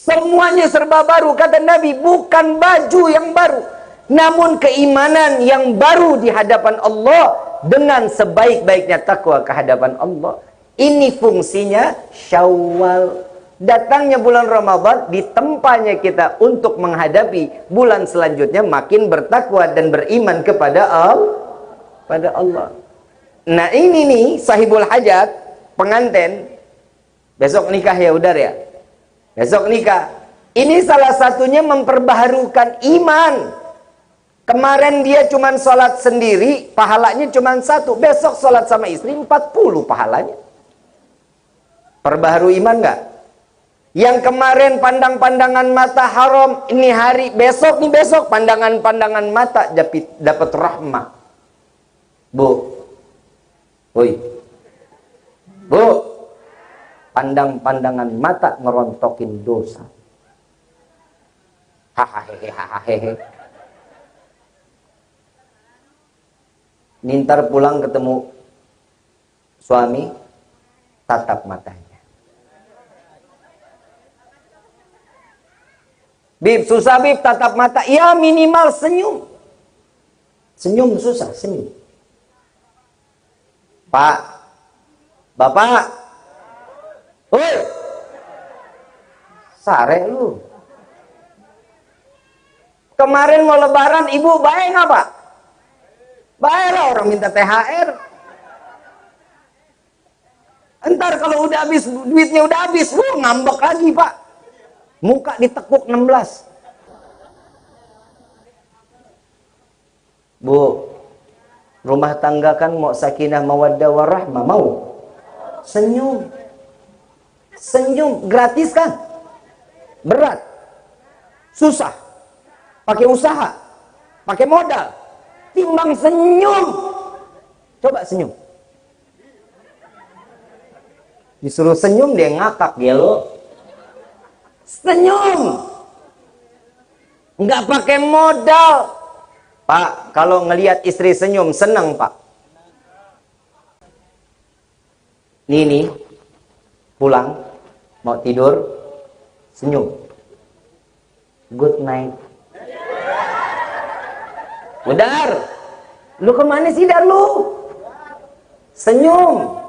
Semuanya serba baru. Kata Nabi, bukan baju yang baru, namun keimanan yang baru di hadapan Allah dengan sebaik-baiknya takwa ke hadapan Allah. Ini fungsinya Syawal. Datangnya bulan Ramadan ditempanya kita untuk menghadapi bulan selanjutnya makin bertakwa dan beriman kepada Allah. Nah ini nih sahibul hajat, pengantin, besok nikah ya udar ya. Besok nikah. Ini salah satunya memperbaharukan iman. Kemarin dia cuma sholat sendiri, pahalanya cuma 1. Besok sholat sama istri 40 pahalanya. Perbaharui iman nggak? Yang kemarin pandang-pandangan mata haram, ini hari besok pandangan-pandangan mata dapat rahmah. Bu, pandang-pandangan mata ngerontokin dosa. Hahaha. Nintar pulang ketemu suami, tatap matanya. Bib, susah Bib, tatap mata. Ya minimal senyum. Senyum susah, senyum. Pak, Bapak, woi, sare lu. Kemarin mau lebaran, ibu baik nggak Pak? Baik lah, orang minta THR. Entar kalau udah habis, duitnya udah habis, ngambek lagi Pak. Muka ditekuk 16. Bu, rumah tangga kan mau sakinah mawaddah warahmah, mau senyum. Senyum gratis kan? Berat. Susah. Pakai usaha. Pakai modal. Timbang senyum. Coba senyum. Disuruh senyum dia ngakak gelo. Senyum. Nggak pakai modal. Pak, kalau ngelihat istri senyum senang Pak. Nih pulang mau tidur senyum. Good night. Udar, lu kemana sih Dar lu? Senyum.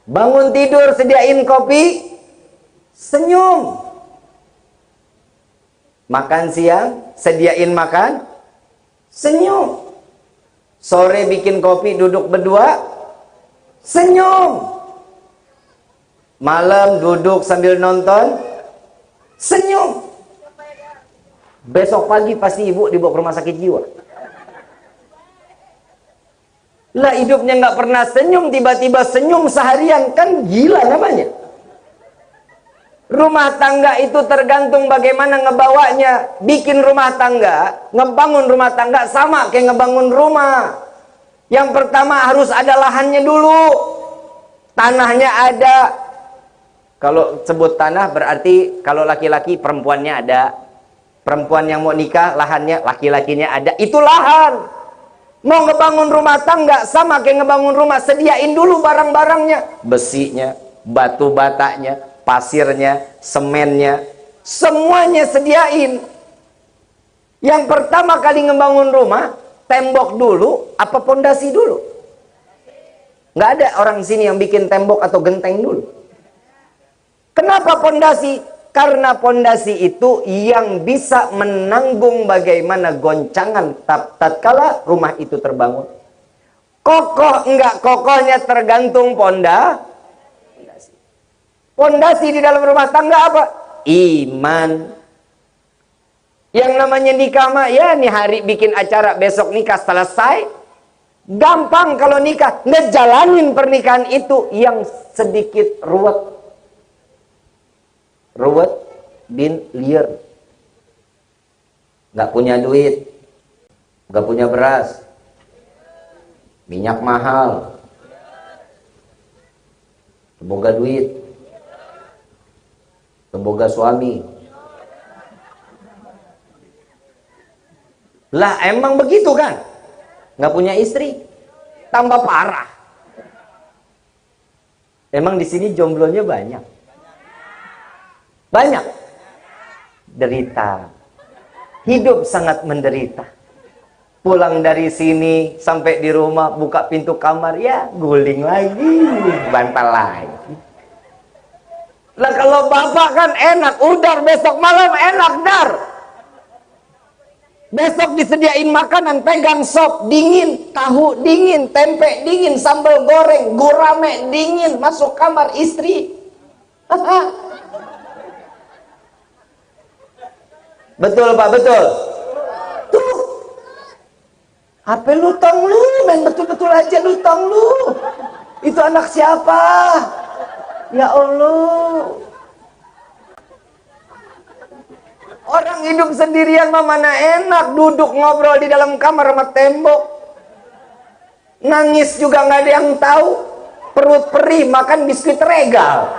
Bangun tidur sediain kopi, senyum. Makan siang, sediain makan, senyum. Sore bikin kopi, duduk berdua, senyum. Malam duduk sambil nonton, senyum. Besok pagi pasti ibu dibawa ke rumah sakit jiwa. Lah hidupnya nggak pernah senyum, tiba-tiba senyum seharian, kan gila namanya. Rumah tangga itu tergantung bagaimana ngebawanya. Bikin rumah tangga, ngebangun rumah tangga sama kayak ngebangun rumah. Yang pertama harus ada lahannya dulu. Tanahnya ada. Kalau sebut tanah berarti kalau laki-laki perempuannya ada. Perempuan yang mau nikah lahannya, laki-lakinya ada. Itu lahan. Mau ngebangun rumah tangga sama kayak ngebangun rumah, sediain dulu barang-barangnya. Besinya, batu batanya, pasirnya, semennya, semuanya sediain. Yang pertama kali ngebangun rumah, tembok dulu apa pondasi dulu? Nggak ada orang sini yang bikin tembok atau genteng dulu. Kenapa pondasi? Karena pondasi itu yang bisa menanggung bagaimana goncangan tatkala rumah itu terbangun. Kokoh enggak kokohnya tergantung pondasi. Pondasi di dalam rumah tangga apa? Iman. Yang namanya nikah mah ya nih hari bikin acara, besok nikah selesai. Gampang kalau nikah, ngejalanin pernikahan itu yang sedikit ruwet. Ruwet bin liar. Nggak punya duit, nggak punya beras, minyak mahal, semoga duit, semoga suami. Lah emang begitu kan? Nggak punya istri, tambah parah. Emang di sini jomblonya banyak. Banyak. derita. Hidup sangat menderita. Pulang dari sini sampai di rumah, buka pintu kamar, ya guling lagi, bantal lagi. Lah kalau bapak kan enak, udar besok malam enak dar. Besok disediain makanan, pegang sop dingin, tahu dingin, tempe dingin, sambal goreng, gurame dingin, masuk kamar istri. Betul Pak, betul. Tuh. HP lu tong lu, main betul-betul aja lu tong lu. Itu anak siapa? Ya Allah. Orang hidup sendirian mah mana enak, duduk ngobrol di dalam kamar sama tembok. Nangis juga nggak ada yang tahu. Perut perih makan biskuit regal.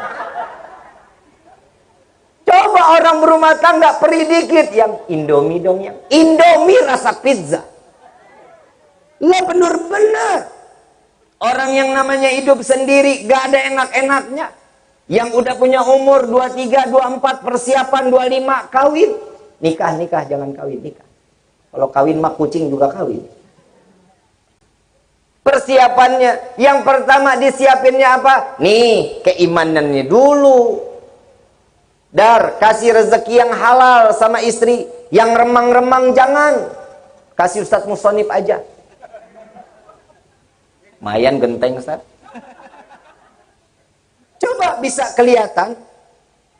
Coba orang berumah tangga perih dikit, yang Indomie dong, yang Indomie rasa pizza. Lah bener-bener orang yang namanya hidup sendiri gak ada enak-enaknya. Yang udah punya umur 23, 24 persiapan 25 kawin. Nikah jangan kawin, nikah. Kalau kawin mah kucing juga kawin. Persiapannya yang pertama disiapinnya apa? Nih, keimanannya dulu. Dar, kasih rezeki yang halal sama istri. Yang remang-remang jangan. Kasih Ustadz Musonib aja. Mayan genteng Ustaz. Coba bisa kelihatan.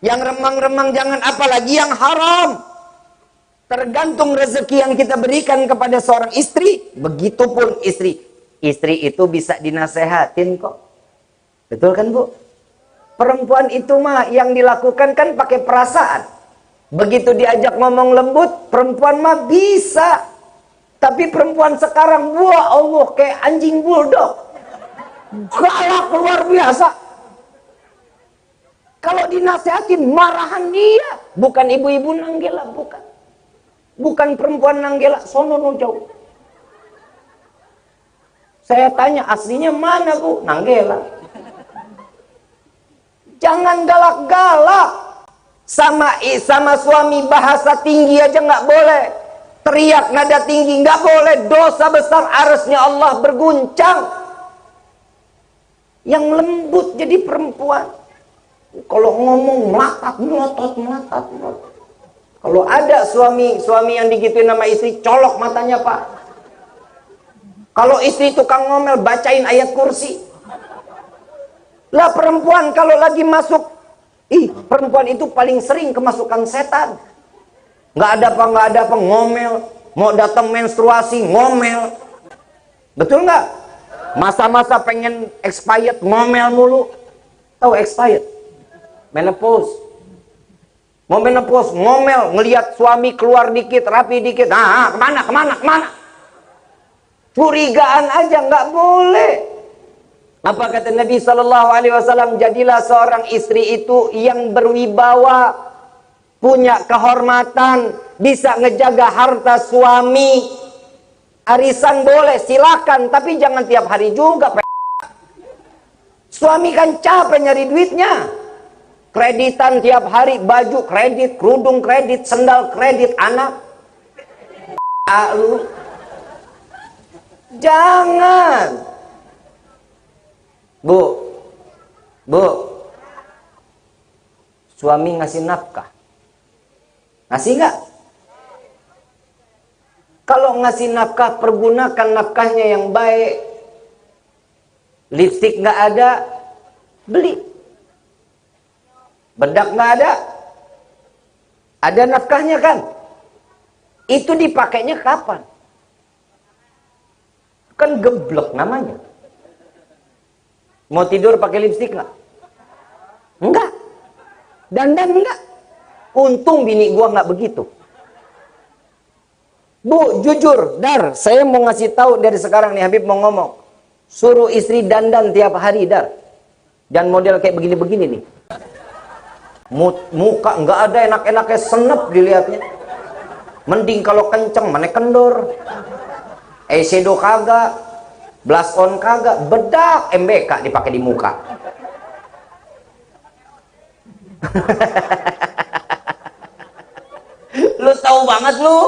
Yang remang-remang jangan, apalagi yang haram. Tergantung rezeki yang kita berikan kepada seorang istri. Begitupun istri. Istri itu bisa dinasehatin kok. Betul kan Bu? Perempuan itu mah yang dilakukan kan pakai perasaan. Begitu diajak ngomong lembut, perempuan mah bisa. Tapi perempuan sekarang, wah Allah, kayak anjing bulldog. Galak luar biasa. Kalau dinasehatin, marahan dia. Bukan ibu-ibu nanggela, bukan. Bukan perempuan nanggela, sono no jauh. Saya tanya, aslinya mana Bu? Nanggela. Jangan galak-galak. Sama suami bahasa tinggi aja nggak boleh. Teriak nada tinggi nggak boleh, dosa besar, arsy-Nya Allah berguncang. Yang lembut jadi perempuan. Kalau ngomong melatat, melotot. Kalau ada suami yang digituin sama istri, colok matanya Pak. Kalau istri tukang ngomel, bacain ayat kursi. Lah perempuan kalau lagi masuk, perempuan itu paling sering kemasukan setan. Nggak ada apa, ngomel. Mau datang menstruasi, ngomel. Betul nggak? Masa-masa pengen expired, ngomel mulu. Tahu expired? Menopause. Mau menopause, ngomel. Ngelihat suami keluar dikit, rapi dikit. Nah, kemana? Curigaan aja, nggak boleh. Apa kata Nabi SAW? Jadilah seorang istri itu yang berwibawa, punya kehormatan, bisa ngejaga harta suami. Arisan boleh, silakan, tapi jangan tiap hari juga. Suami kan capek nyari duitnya. Kreditan tiap hari, baju kredit, kerudung kredit, sendal kredit, anak. Jangan. Bu, suami ngasih nafkah. Ngasih nggak? Kalau ngasih nafkah, pergunakan nafkahnya yang baik. Lipstik nggak ada, beli. Bedak nggak ada nafkahnya kan? Itu dipakainya kapan? Kan geblek namanya. Mau tidur pakai lipstik nggak? Enggak. Dandan enggak. Untung bini gua nggak begitu. Bu, jujur, Dar, saya mau ngasih tahu dari sekarang nih, Habib mau ngomong. Suruh istri dandan tiap hari, Dar. Dan model kayak begini-begini nih. Muka nggak ada enak-enaknya, senep dilihatnya. Mending kalau kenceng, mana kendor. Eyeshadow kagak, blush on kagak, bedak MBK dipakai di muka. tahu banget lu.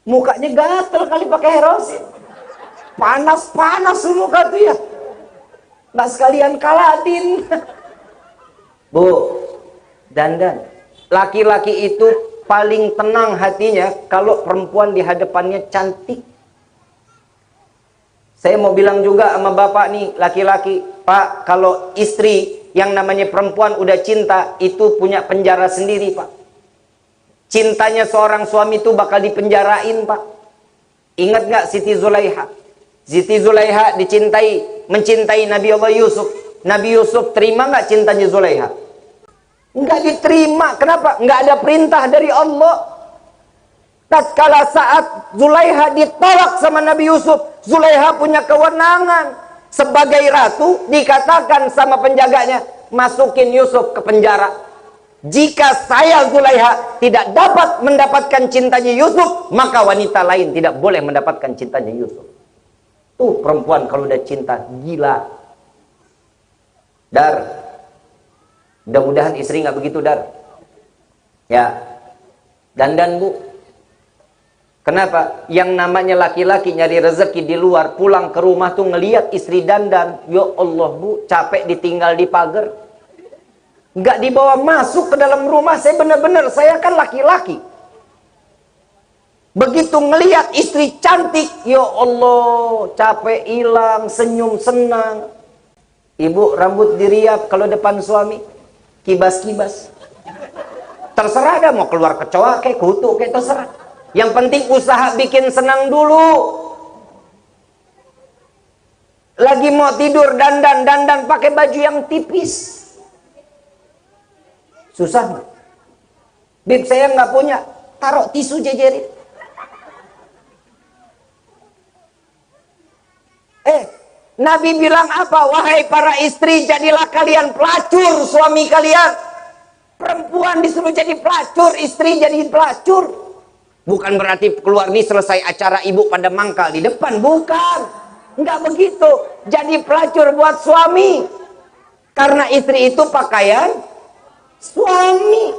Mukanya gatel kali pakai hair oil. Panas-panas muka tuh ya. Nggak sekalian kalatin. Bu, dandan. Laki-laki itu paling tenang hatinya kalau perempuan di hadapannya cantik. Saya mau bilang juga sama bapak nih, laki-laki, Pak, kalau istri yang namanya perempuan udah cinta, itu punya penjara sendiri, Pak. Cintanya seorang suami itu bakal dipenjarain, Pak. Ingat nggak Siti Zulaiha? Siti Zulaiha mencintai Nabi Allah Yusuf. Nabi Yusuf terima nggak cintanya Zulaiha? Nggak diterima. Kenapa? Nggak ada perintah dari Allah. Tatkala saat Zulaiha ditolak sama Nabi Yusuf, Zulaiha punya kewenangan sebagai ratu, dikatakan sama penjaganya, masukin Yusuf ke penjara. Jika saya Zulaiha tidak dapat mendapatkan cintanya Yusuf, maka wanita lain tidak boleh mendapatkan cintanya Yusuf. Tuh perempuan kalau udah cinta gila. Dar, mudah-mudahan istri nggak begitu, Dar. Ya, dandan Bu. Kenapa? Yang namanya laki-laki nyari rezeki di luar, pulang ke rumah tuh ngelihat istri dandan. Ya Allah Bu, capek ditinggal di pagar. Nggak dibawa masuk ke dalam rumah. Saya kan laki-laki. Begitu ngelihat istri cantik, ya Allah, capek hilang, senyum senang. Ibu rambut diriap kalau depan suami, kibas-kibas. Terserah dah mau keluar kecoa kayak kutu kayak terserah. Yang penting usaha bikin senang dulu. Lagi mau tidur dandan pakai baju yang tipis. Susah nggak? Bib saya nggak punya, taruh tisu jejerin. Nabi bilang apa? Wahai para istri, jadilah kalian pelacur suami kalian. Perempuan disuruh jadi pelacur, istri jadi pelacur. Bukan berarti keluar nih selesai acara ibu pada mangkal di depan, bukan. Enggak begitu. Jadi pelacur buat suami. Karena istri itu pakaian suami.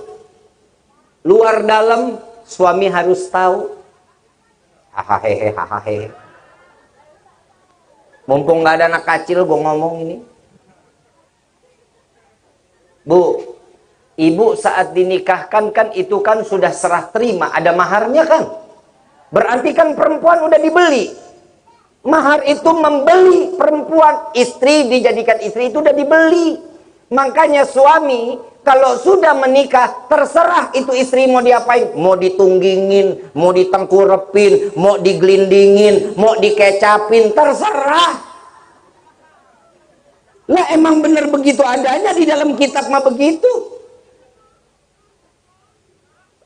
Luar dalam suami harus tahu. Hahaha. Mumpung nggak ada anak kecil, gue ngomong ini. Bu, ibu saat dinikahkan kan itu kan sudah serah terima, ada maharnya kan? Berarti kan perempuan udah dibeli. Mahar itu membeli perempuan, istri dijadikan istri itu udah dibeli. Makanya suami kalau sudah menikah, terserah itu istri mau diapain. Mau ditunggingin, mau ditengkurepin, mau digelindingin, mau dikecapin, terserah. Lah emang bener begitu adanya di dalam kitab mah begitu.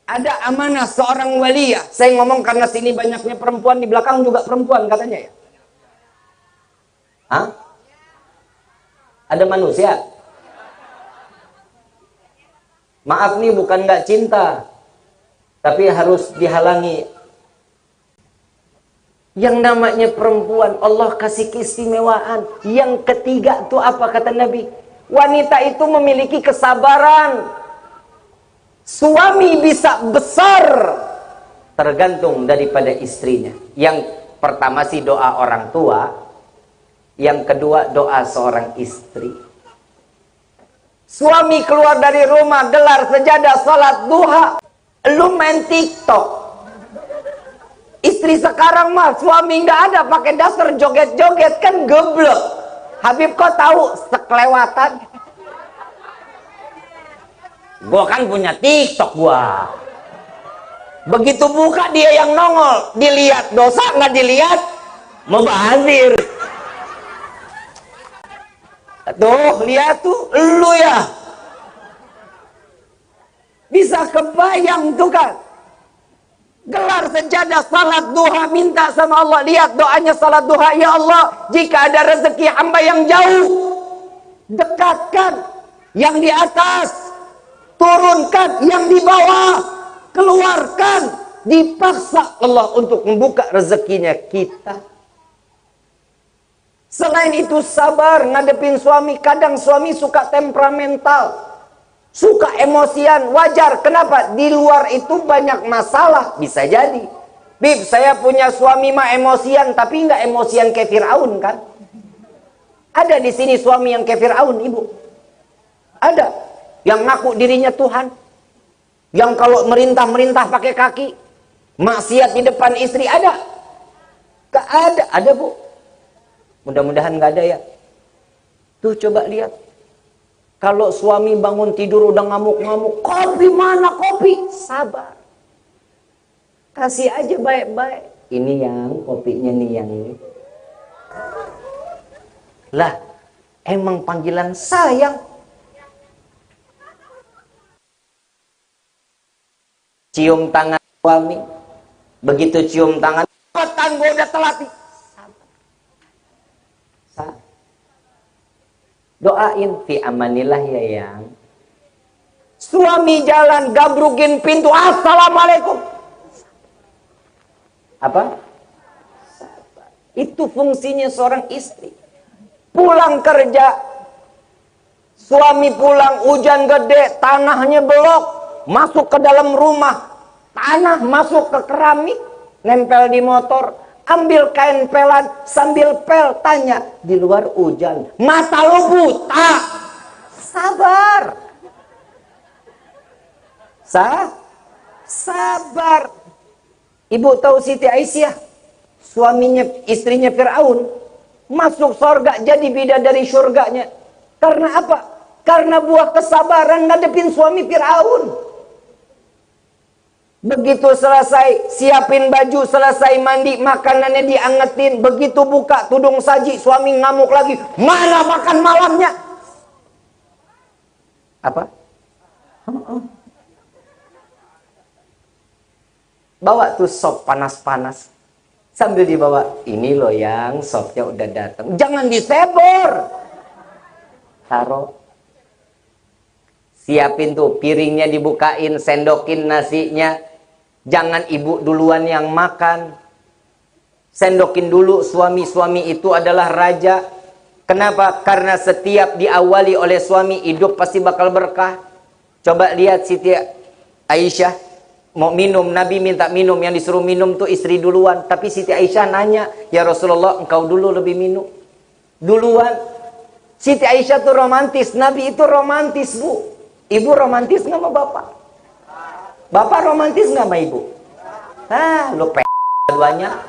Ada amanah seorang waliyah. Saya ngomong karena sini banyaknya perempuan, di belakang juga perempuan katanya ya. Hah? Ada manusia? Maaf nih, bukan nggak cinta, tapi harus dihalangi. Yang namanya perempuan, Allah kasih keistimewaan. Yang ketiga tuh apa kata Nabi? Wanita itu memiliki kesabaran. Suami bisa besar tergantung daripada istrinya. Yang pertama sih doa orang tua, yang kedua doa seorang istri. Suami keluar dari rumah, gelar sejadah, salat duha, lu main TikTok. Istri sekarang mah suami nggak ada, pakai dasar joget-joget, kan geblek. Habib kok tahu sekelewatan? Gua kan punya TikTok gua. Begitu buka dia yang nongol, dilihat dosa nggak dilihat, mubazir. Tuh, lihat tuh, lu ya. Bisa kebayang tuh kan. Gelar sejadah, salat duha, minta sama Allah. Lihat doanya salat duha. Ya Allah, jika ada rezeki hamba yang jauh, dekatkan yang di atas. Turunkan yang di bawah. Keluarkan. Dipaksa Allah untuk membuka rezekinya kita. Selain itu sabar ngadepin suami. Kadang suami suka temperamental, Suka emosian, wajar. Kenapa? Di luar itu banyak masalah. Bisa jadi. Bib, saya punya suami mah emosian, tapi nggak emosian kayak Fir'aun kan? Ada di sini suami yang kayak Fir'aun, ibu. Ada. Yang ngaku dirinya Tuhan. Yang kalau merintah-merintah pakai kaki. Maksiat di depan istri, ada. Gak ada. Ada, Bu. Mudah-mudahan nggak ada ya. Tuh coba lihat. Kalau suami bangun tidur udah ngamuk-ngamuk, kopi mana kopi? Sabar. Kasih aja baik-baik. Ini yang kopinya nih yang ini. Lah, emang panggilan sayang. Cium tangan suami. Begitu cium tangan, petang gue udah telat. Sabar. Doain fi amanillah ya yang. Suami jalan gabrukin pintu, assalamualaikum. Apa? Sabar. Itu fungsinya seorang istri. Pulang kerja, suami pulang hujan gede, tanahnya belok, masuk ke dalam rumah, tanah masuk ke keramik, nempel di motor. Ambil kain pelan sambil pel tanya, di luar hujan, mata lo buta. Sabar. Sabar. Ibu tahu Siti Aisyah, suaminya, istrinya Fir'aun, masuk surga jadi bidadari surganya. Karena apa? Karena buah kesabaran ngadepin suami Fir'aun. Begitu selesai siapin baju, selesai mandi, makanannya diangetin. Begitu buka tudung saji, suami ngamuk lagi. Mana makan malamnya? Apa? Bawa tuh sop panas-panas. Sambil dibawa, ini loh yang sopnya udah datang. Jangan disebor. Taruh. Siapin tuh piringnya, dibukain, sendokin nasinya. Jangan ibu duluan yang makan. Sendokin dulu, suami-suami itu adalah raja. Kenapa? Karena setiap diawali oleh suami, hidup pasti bakal berkah. Coba lihat Siti Aisyah. Mau minum, Nabi minta minum. Yang disuruh minum tuh istri duluan. Tapi Siti Aisyah nanya, ya Rasulullah engkau dulu lebih minum. Duluan. Siti Aisyah tuh romantis. Nabi itu romantis, Bu. Ibu romantis nggak sama bapak? Bapak romantis nggak sama ibu? Ah, lu duanya.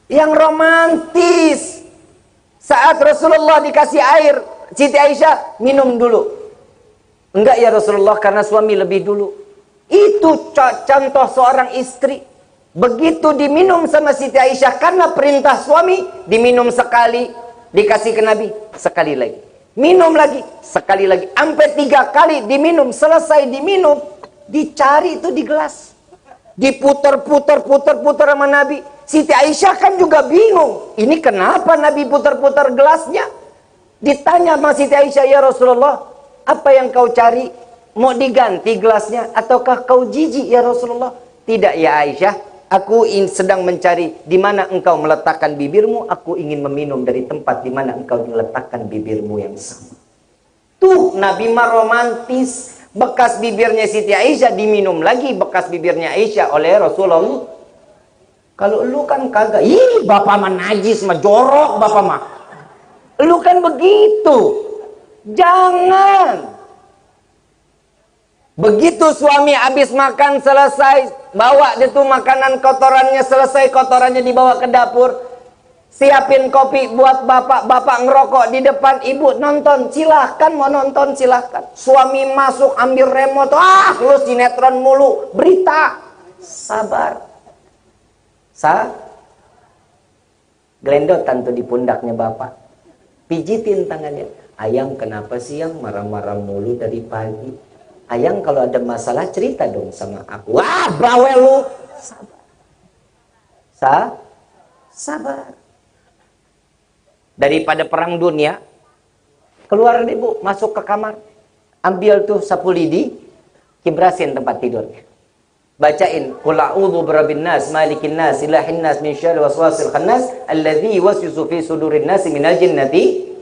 Yang romantis. Saat Rasulullah dikasih air, Siti Aisyah minum dulu. Enggak ya Rasulullah, karena suami lebih dulu. Itu contoh seorang istri. Begitu diminum sama Siti Aisyah, karena perintah suami, diminum sekali, dikasih ke Nabi, sekali lagi. Minum lagi, sekali lagi. Sampai 3 kali diminum, selesai diminum, dicari itu di gelas. Diputer-puter sama Nabi. Siti Aisyah kan juga bingung. Ini kenapa Nabi putar-putar gelasnya? Ditanya sama Siti Aisyah, ya Rasulullah, apa yang kau cari? Mau diganti gelasnya? Ataukah kau jijik ya Rasulullah? Tidak ya Aisyah, aku sedang mencari di mana engkau meletakkan bibirmu. Aku ingin meminum dari tempat di mana engkau meletakkan bibirmu yang sama. Tuh Nabi mah romantis. Bekas bibirnya Siti Aisyah diminum lagi bekas bibirnya Aisyah oleh Rasulullah. Kalau lu kan kagak. Ih, bapak mah najis mah, jorok bapak mah. Lu kan begitu. Jangan. Begitu suami habis makan selesai, bawa dia tuh makanan kotorannya, selesai kotorannya dibawa ke dapur. Siapin kopi buat bapak, bapak ngerokok di depan, ibu nonton, silahkan mau nonton silahkan. Suami masuk ambil remote, lu sinetron mulu, berita. Sabar. Gelendotan tuh di pundaknya bapak. Pijitin tangannya. Ayang kenapa sih yang marah-marah mulu dari pagi? Ayang kalau ada masalah cerita dong sama aku. Wah, bawel lu. Sabar. Sabar. Daripada perang dunia, keluar ibu, masuk ke kamar, ambil tuh sapu lidi, kibrasin tempat tidurnya. Bacain, qul a'udzu birabbin nas, malikin nas, ilahin nas, min syarri waswasil khannas, alladzi yuwaswisu fi sudurin nas minal jinnati.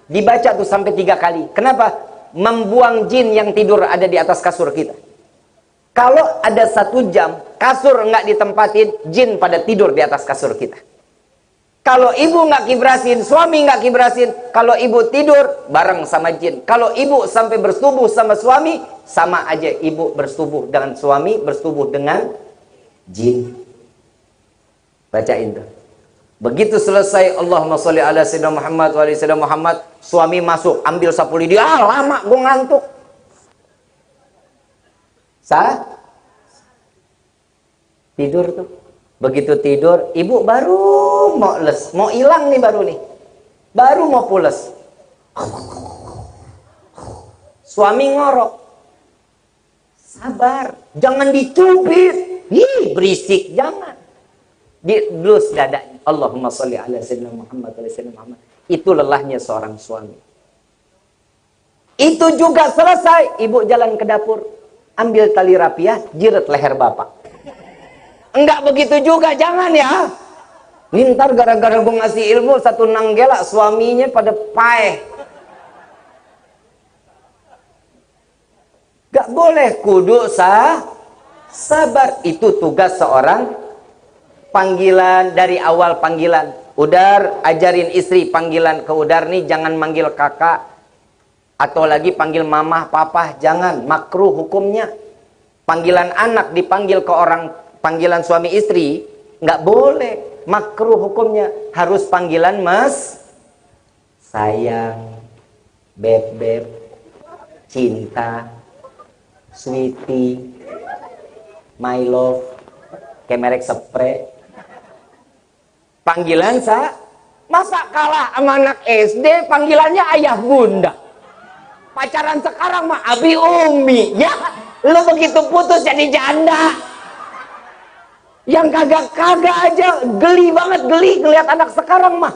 Dibaca tuh sampai 3 kali. Kenapa? membuang jin yang tidur ada di atas kasur kita. Kalau ada 1 jam kasur nggak ditempatin, jin pada tidur di atas kasur kita. Kalau ibu nggak kibrasin, suami nggak kibrasin, kalau ibu tidur bareng sama jin. Kalau ibu sampai bersetubuh sama suami, sama aja ibu bersetubuh dengan suami, bersetubuh dengan jin. Bacain tuh. Begitu selesai, Allahumma sholli ala sayyidina Muhammad wa ala sayyidina Muhammad, suami masuk, ambil sapu lidi, lama gue ngantuk. Tidur tuh. Begitu tidur, ibu baru mau hilang nih, baru mau pules. Suami ngorok. Sabar, jangan dicubit. Berisik, jangan. Dilus dadanya. Allahumma sholli ala sayyidina Muhammad wa ala sayyidina Muhammad. Itu lelahnya seorang suami. Itu juga selesai, ibu jalan ke dapur, ambil tali rapiah, jiret leher bapak. Enggak begitu juga, jangan ya. Nih ntar gara-gara gue ngasih ilmu satu nanggela, suaminya pada paeh. Gak boleh, kudu sabar. Itu tugas seorang panggilan dari awal panggilan. Udar, ajarin istri panggilan ke Udar nih, jangan manggil kakak atau lagi panggil mamah, papa, jangan, makruh hukumnya. Panggilan anak dipanggil ke orang, panggilan suami istri nggak boleh, makruh hukumnya. Harus panggilan mas, sayang, beb, cinta, sweetie, my love, kayak merek spray. Panggilan masa kalah sama anak SD panggilannya ayah bunda. Pacaran sekarang mah abi umi. Ya, lo begitu putus jadi janda. Yang kagak-kagak aja geli banget, ngeliat anak sekarang mah.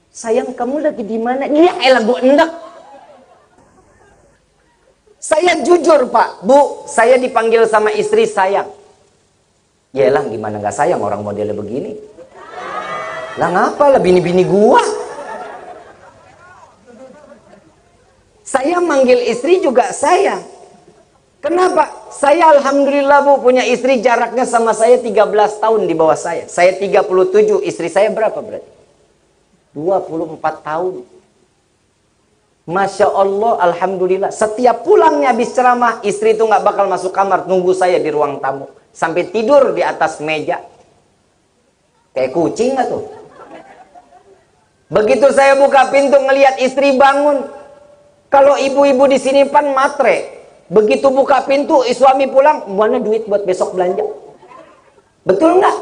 Sayang, kamu lagi di mana? Ya elah, gue endek. Saya jujur pak, bu, saya dipanggil sama istri sayang. Yaelah, gimana gak sayang orang modelnya begini? Lah ngapa lah bini-bini gua? Saya manggil istri juga sayang. Kenapa? Saya alhamdulillah bu punya istri jaraknya sama saya 13 tahun di bawah saya. Saya 37, istri saya berapa berarti? 24 tahun. Masya Allah, alhamdulillah. Setiap pulangnya habis ceramah, istri itu nggak bakal masuk kamar, nunggu saya di ruang tamu. Sampai tidur di atas meja. Kayak kucing nggak tuh? Begitu saya buka pintu ngelihat istri bangun. Kalau ibu-ibu di sini pan matre. Begitu buka pintu, suami pulang, mana duit buat besok belanja? Betul nggak?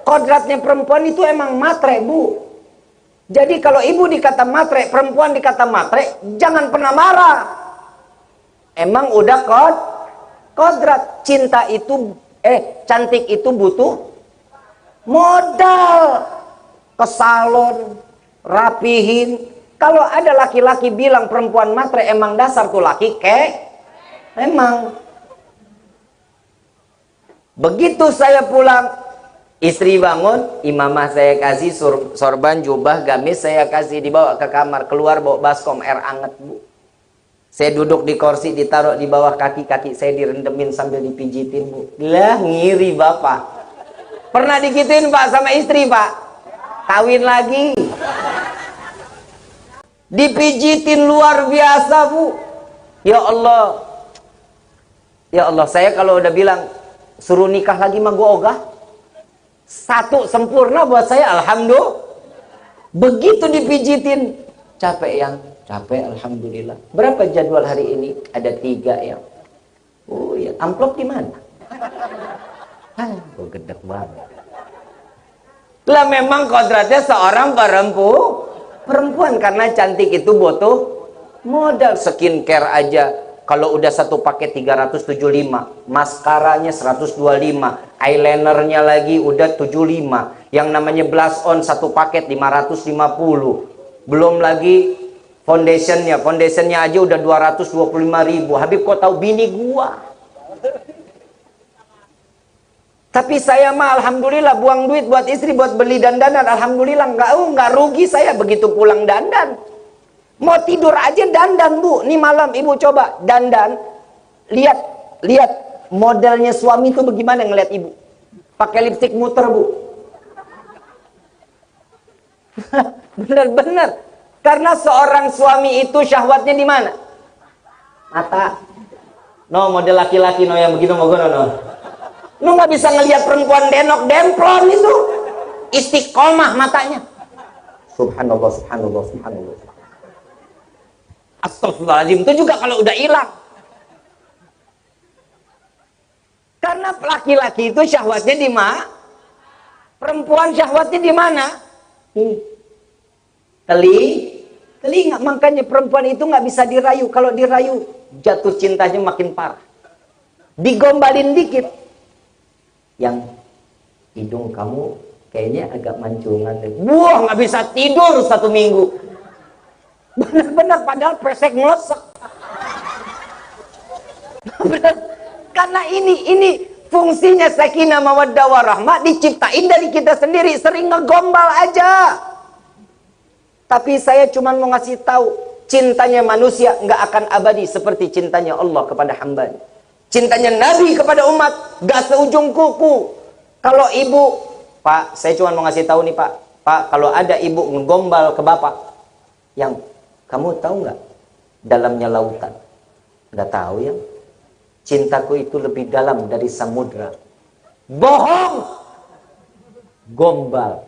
Kodratnya perempuan itu emang matre, bu. Jadi kalau ibu dikata matre, perempuan dikata matre, jangan pernah marah. Emang udah kodrat. Cinta itu, cantik itu butuh modal. Ke salon, rapihin. Kalau ada laki-laki bilang perempuan matre, emang dasar tuh laki emang. Begitu saya pulang, istri bangun, imamah saya kasih sorban, jubah, gamis saya kasih, dibawa ke kamar, keluar bawa baskom air anget bu. Saya duduk di kursi, ditaruh di bawah kaki saya direndemin sambil dipijitin bu. Lah ngiri bapak. Pernah digituin pak sama istri pak? Kawin lagi. Dipijitin luar biasa bu. Ya Allah. Ya Allah, saya kalau udah bilang suruh nikah lagi mah gue ogah. Satu sempurna buat saya, alhamdulillah. Begitu dipijitin, capek alhamdulillah. Berapa jadwal hari ini? Ada 3 yang. Oh ya, amplop di mana? Gue gedek banget. Lah memang kodratnya seorang perempuan karena cantik itu butuh modal. Skincare aja kalau udah satu paket 375, maskaranya 125, eyelinernya lagi udah 75, yang namanya blush on satu paket 550, belum lagi foundationnya aja udah 225.000. Habib kok tahu bini gua? Tapi saya mah alhamdulillah buang duit buat istri buat beli dandanan, alhamdulillah nggak rugi saya begitu pulang dandan. Mau tidur aja dandan, Bu. Nih malam ibu coba dandan. Lihat modelnya suami itu bagaimana ngeliat ibu. Pakai lipstik muter, Bu. Bener-bener. Karena seorang suami itu syahwatnya di mana? Mata. No, model laki-laki no yang begitu mau no. Lu nggak bisa ngelihat perempuan denok demplon itu. Istiqomah matanya. Subhanallah, subhanallah, subhanallah. Astagfirullahaladzim. Itu juga kalau udah hilang. Karena laki-laki itu syahwatnya di mana? Perempuan syahwatnya di mana? Telinga. Makanya perempuan itu nggak bisa dirayu. Kalau dirayu, jatuh cintanya makin parah. Digombalin dikit. Yang hidung kamu kayaknya agak mancungan deh. Wah, nggak bisa tidur 1 minggu. Benar-benar padahal pesek ngelesek. Karena ini fungsinya sakinah mawaddah warahmah diciptain dari kita sendiri, sering ngegombal aja. Tapi saya cuma mau ngasih tahu, cintanya manusia nggak akan abadi seperti cintanya Allah kepada hamba. Cintanya Nabi kepada umat nggak seujung kuku. Kalau ibu, Pak, saya cuma mau ngasih tahu nih Pak, kalau ada ibu ngegombal ke bapak, yang kamu tahu nggak dalamnya lautan? Nggak tahu ya? Cintaku itu lebih dalam dari samudra. Bohong, gombal.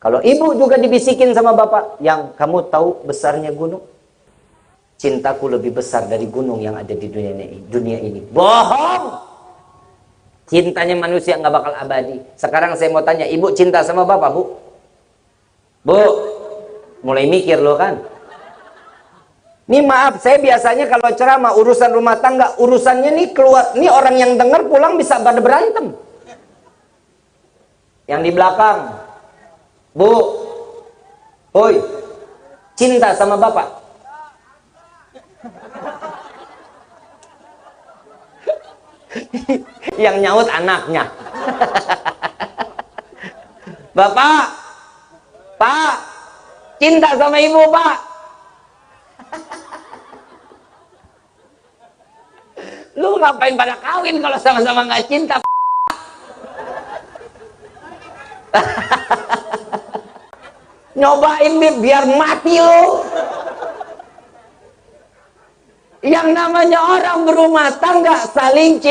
Kalau ibu juga dibisikin sama bapak, yang kamu tahu besarnya gunung? Cintaku lebih besar dari gunung yang ada di dunia ini. Bohong. Cintanya manusia nggak bakal abadi. Sekarang saya mau tanya, ibu cinta sama bapak, Bu? Bu, mulai mikir lo kan? Nih maaf, saya biasanya kalau ceramah urusan rumah tangga, urusannya nih keluar, nih orang yang dengar pulang bisa pada berantem. Yang di belakang, Bu, hoi, cinta sama bapak? Yang nyaut anaknya. Bapak, Pak, cinta sama ibu, Pak? Lu ngapain pada kawin kalau sama-sama nggak cinta? Nyobain biar mati lu. Yang namanya orang berumah tangga saling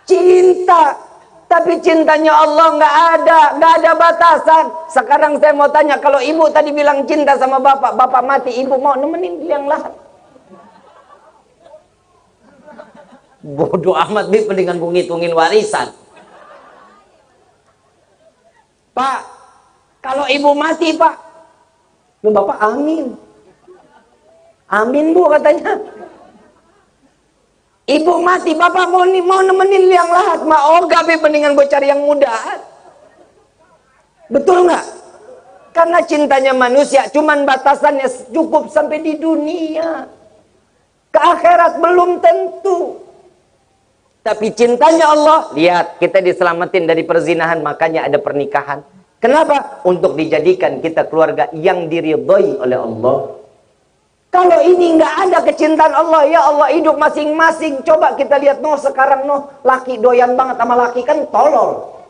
cinta. Tapi cintanya Allah nggak ada batasan. Sekarang saya mau tanya, kalau ibu tadi bilang cinta sama bapak mati, ibu mau nemenin yang lahat? Bodoh amat, Bib, mendingan gue ngitungin warisan. Pak, kalau ibu mati, Pak, lu bapak amin. Amin, Bu, katanya. Ibu mati, bapak mau nemenin yang lahat. Oh, Bib, mendingan gue cari yang muda. Betul nggak? Karena cintanya manusia cuman batasannya cukup sampai di dunia. Ke akhirat belum tentu. Tapi cintanya Allah, lihat, kita diselamatin dari perzinahan, makanya ada pernikahan. Kenapa? Untuk dijadikan kita keluarga yang diridhoi oleh Allah. Kalau ini nggak ada kecintaan Allah, ya Allah, hidup masing-masing. Coba kita lihat, sekarang laki doyan banget sama laki, kan tolol.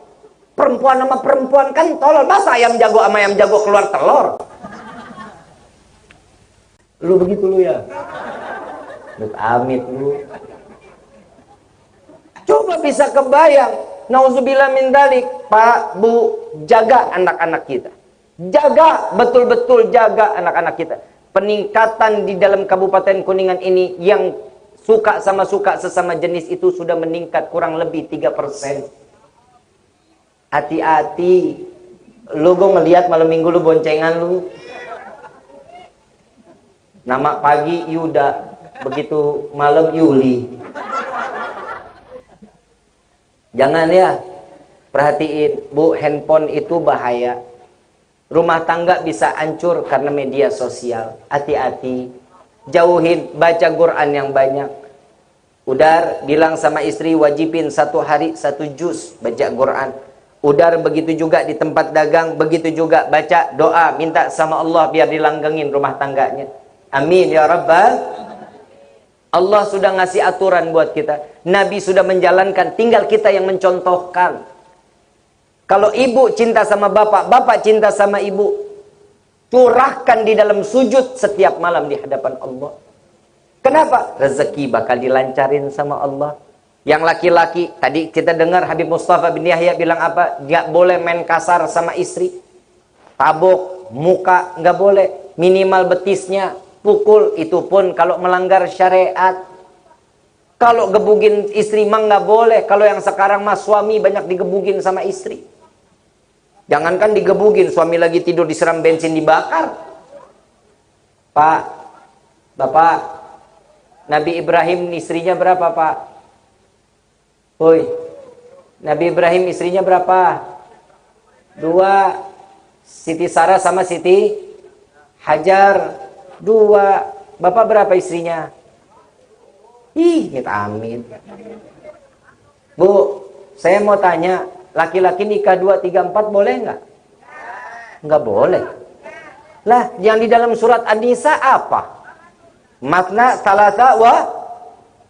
Perempuan sama perempuan kan tolol. Masa ayam jago sama ayam jago keluar telur? Lu begitu lu ya? Amit lu. Coba bisa kebayang, nauzubillah min dalik, Pak, Bu, jaga anak-anak kita. Jaga, betul-betul jaga anak-anak kita. Peningkatan di dalam Kabupaten Kuningan ini yang suka sesama jenis itu sudah meningkat kurang lebih 3%. Hati-hati. Lu gue ngeliat malam minggu lu boncengan lu. Nama pagi Yuda, begitu malam Yuli. Jangan ya, perhatiin, Bu, handphone itu bahaya. Rumah tangga bisa hancur karena media sosial. Hati-hati, jauhin, baca Quran yang banyak. Udar bilang sama istri, wajibin 1 hari 1 juz baca Quran. udar, begitu juga di tempat dagang, begitu juga baca doa, minta sama Allah biar dilanggengin rumah tangganya. Amin ya Rabbal. Allah sudah ngasih aturan buat kita. Nabi sudah menjalankan, tinggal kita yang mencontohkan. Kalau ibu cinta sama bapak, bapak cinta sama ibu, curahkan di dalam sujud setiap malam di hadapan Allah. Kenapa? Rezeki bakal dilancarin sama Allah. Yang laki-laki, tadi kita dengar Habib Mustafa bin Yahya bilang apa? Nggak boleh main kasar sama istri. Tabok, muka, nggak boleh. Minimal betisnya, pukul. Itu pun kalau melanggar syariat. Kalau gebugin istri mah nggak boleh. Kalau yang sekarang mah suami banyak digebugin sama istri. Jangankan digebugin, suami lagi tidur disiram bensin dibakar. Pak, Bapak, Nabi Ibrahim istrinya berapa, Pak? Woi, Nabi Ibrahim istrinya berapa? 2. Siti Sarah sama Siti Hajar 2. Bapak berapa istrinya? Ih, amit. Bu, saya mau tanya, laki-laki nikah 2, 3, 4 boleh nggak? Nggak boleh. Lah, yang di dalam surat An-Nisa apa? Matna, salasa, wa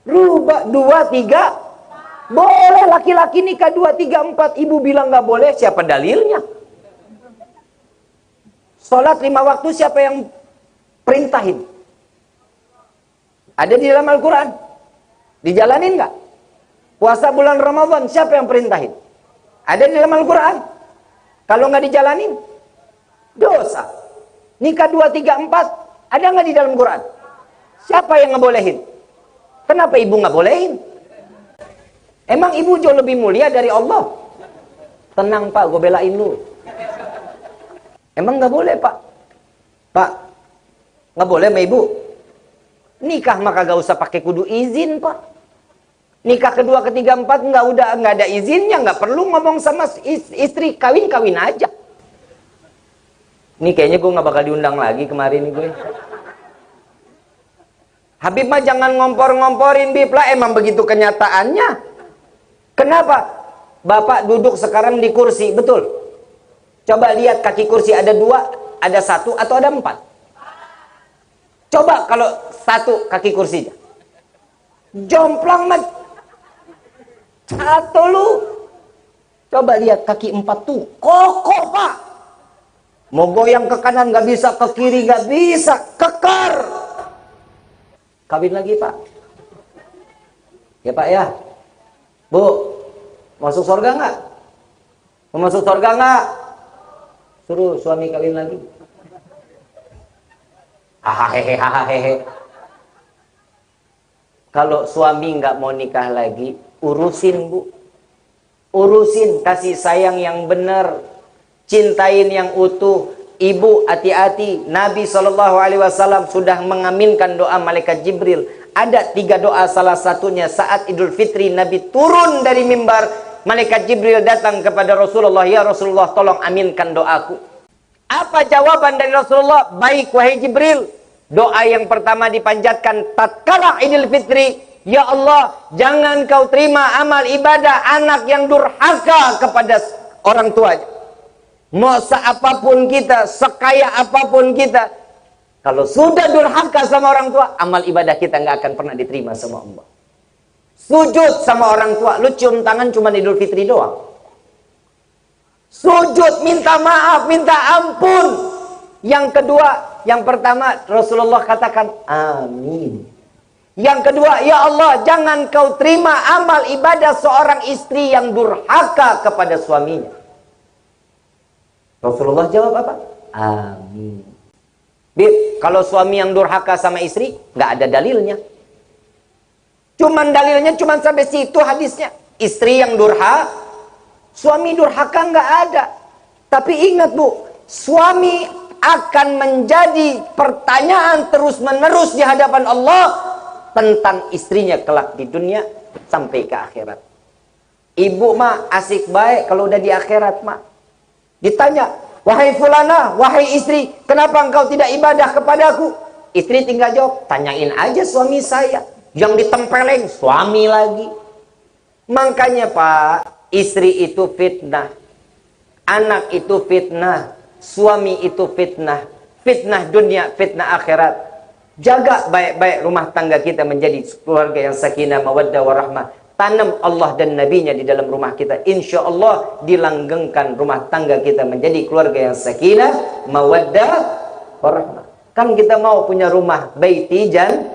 ruba, 2, 3. Boleh laki-laki nikah 2, 3, 4. Ibu bilang nggak boleh, siapa dalilnya? Sholat 5 waktu siapa yang perintahin? Ada di dalam Al-Quran. Dijalanin nggak? Puasa bulan Ramadan siapa yang perintahin? Ada di dalam Al-Quran. Kalau nggak dijalanin, dosa. Nikah 2, 3, 4 ada nggak di dalam Quran? Siapa yang ngebolehin? Kenapa ibu nggak bolehin? Emang ibu jauh lebih mulia dari Allah? Tenang Pak, gue belain lu. Emang nggak boleh Pak? Pak, nggak boleh sama ibu? Nikah maka gak usah pakai kudu izin Pak. Nikah kedua, ketiga, 4 nggak ada izinnya, nggak perlu ngomong sama istri, kawin aja. Ini kayaknya gue nggak bakal diundang lagi kemarin gue. Habib mah jangan ngompor-ngomporin Bib lah, emang begitu kenyataannya. Kenapa? Bapak duduk sekarang di kursi, betul? Coba lihat kaki kursi ada 2, ada 1, atau ada 4? Coba kalau 1 kaki kursinya. Jomplang mat. Atau lu. Coba lihat kaki 4 tuh. Kokoh Pak. Mau goyang ke kanan nggak bisa, ke kiri nggak bisa. Kekar. Kawin lagi Pak. Ya Pak ya. Bu, masuk surga nggak? Mau masuk surga nggak? Suruh suami kawin lagi. Hahaha. Kalau suami nggak mau nikah lagi, urusin Bu. Urusin, kasih sayang yang benar, cintain yang utuh. Ibu hati-hati. Nabi SAW sudah mengaminkan doa malaikat Jibril. Ada 3 doa, salah satunya saat Idul Fitri Nabi turun dari mimbar, malaikat Jibril datang kepada Rasulullah, ya Rasulullah tolong aminkan doaku. Apa jawaban dari Rasulullah? Baik wahai Jibril. Doa yang pertama dipanjatkan tatkala Idul Fitri, ya Allah jangan kau terima amal ibadah anak yang durhaka kepada orang tuanya. Mau seapapun kita, sekaya apapun kita, kalau sudah durhaka sama orang tua, amal ibadah kita nggak akan pernah diterima sama Allah. Sujud sama orang tua, lu cium tangan cuma Idul Fitri doang. Sujud, minta maaf, minta ampun. Yang kedua, yang pertama Rasulullah katakan amin. Yang kedua, ya Allah jangan kau terima amal ibadah seorang istri yang durhaka kepada suaminya. Rasulullah jawab apa? Amin. Bib, kalau suami yang durhaka sama istri, nggak ada dalilnya. Dalilnya cuman sampai situ hadisnya. Istri yang durhaka, suami durhaka nggak ada. Tapi ingat Bu, suami akan menjadi pertanyaan terus-menerus di hadapan Allah tentang istrinya kelak di dunia sampai ke akhirat. Ibu mah asik baik kalau udah di akhirat mah. Ditanya, wahai fulana, wahai istri, kenapa engkau tidak ibadah kepadaku? Istri tinggal jawab, tanyain aja suami saya. Yang ditempeleng suami lagi. Makanya Pak, istri itu fitnah. Anak itu fitnah, suami itu fitnah, fitnah dunia, fitnah akhirat. Jaga baik-baik rumah tangga kita menjadi keluarga yang sakinah, mawaddah, warahmah. Tanam Allah dan Nabi-Nya di dalam rumah kita. Insya Allah dilanggengkan rumah tangga kita menjadi keluarga yang sakinah, mawaddah, warahmah. Kan kita mau punya rumah baiti jan,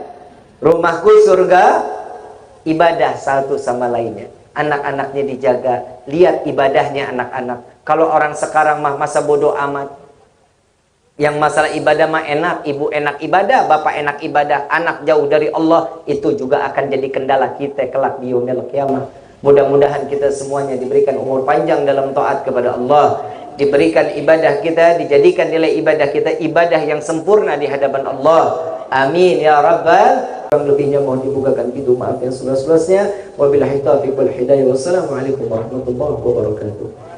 rumahku surga, ibadah satu sama lainnya. Anak-anaknya dijaga, lihat ibadahnya anak-anak. Kalau orang sekarang mah masa bodoh amat. Yang masalah ibadah mah enak, ibu enak ibadah, bapak enak ibadah, anak jauh dari Allah, itu juga akan jadi kendala kita kelak di yaumil qiyamah. Mudah-mudahan kita semuanya diberikan umur panjang dalam taat kepada Allah, diberikan ibadah kita, dijadikan nilai ibadah kita ibadah yang sempurna di hadapan Allah. Amin ya rabbal. Yang lebihnya mohon dibukakan pintu maaf yang seluas-luasnya. Wabillahi taufiq wal hidayah. Wassalamualaikum warahmatullahi wabarakatuh.